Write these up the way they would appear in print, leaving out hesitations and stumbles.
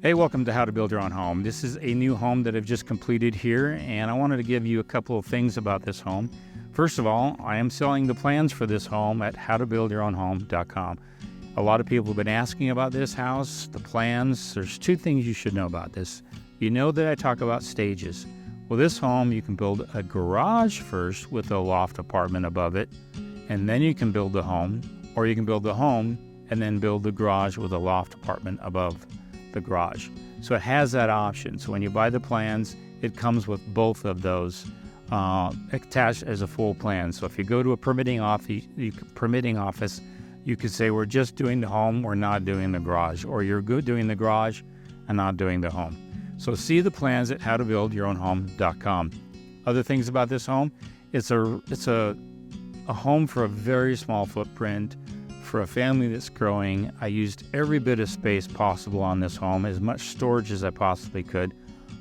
Hey, welcome to How to Build Your Own Home. This is a new home that I've just completed here, and I wanted to give you a couple of things about this home. First of all, I am selling the plans for this home at howtobuildyourownhome.com. A lot of people have been asking about this house, the plans. There's two things you should know about this. You know that I talk about stages. Well, this home, you can build a garage first with a loft apartment above it, and then you can build the home, or you can build the home and then build the garage with a loft apartment above the garage. So it has that option. So when you buy the plans, it comes with both of those attached as a full plan. So if you go to a permitting office, you could say we're just doing the home, we're not doing the garage, or you're good doing the garage and not doing the home. So see the plans at howtobuildyourownhome.com. Other things about this home, it's a home for a very small footprint. For a family that's growing, I used every bit of space possible on this home, as much storage as I possibly could.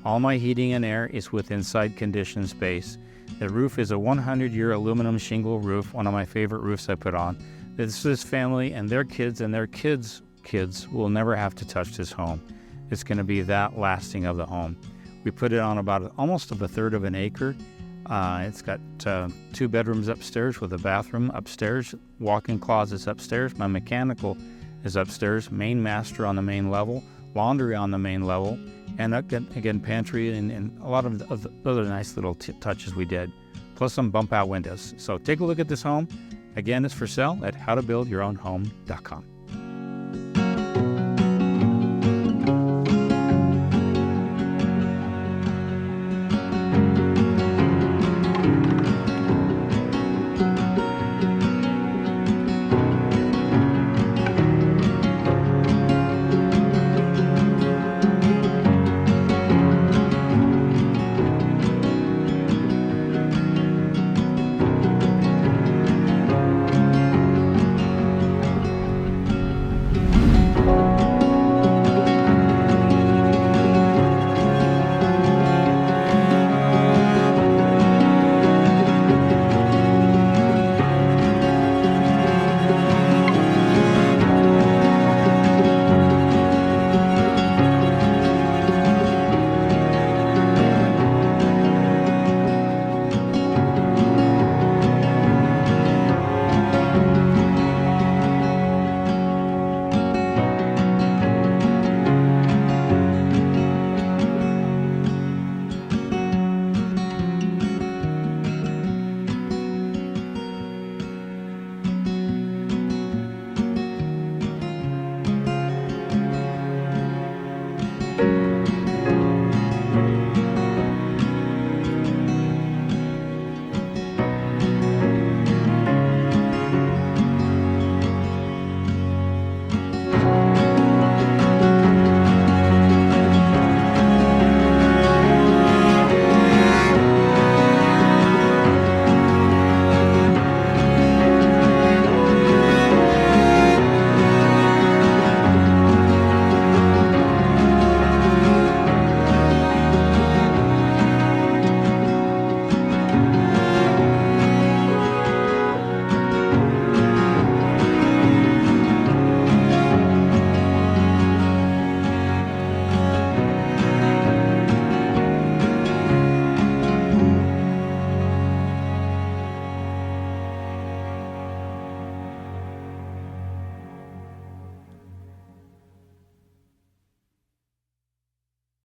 All my heating and air is with inside conditioned space. The roof is a 100-year aluminum shingle roof, one of my favorite roofs I put on. This family and their kids will never have to touch this home. It's going to be that lasting of the home. We put it on about almost a third of an acre. It's got 2 bedrooms upstairs with a bathroom upstairs, walk-in closets upstairs. My mechanical is upstairs, main master on the main level, laundry on the main level, and again pantry and a lot of the other nice little touches we did, plus some bump-out windows. So take a look at this home. Again, it's for sale at howtobuildyourownhome.com.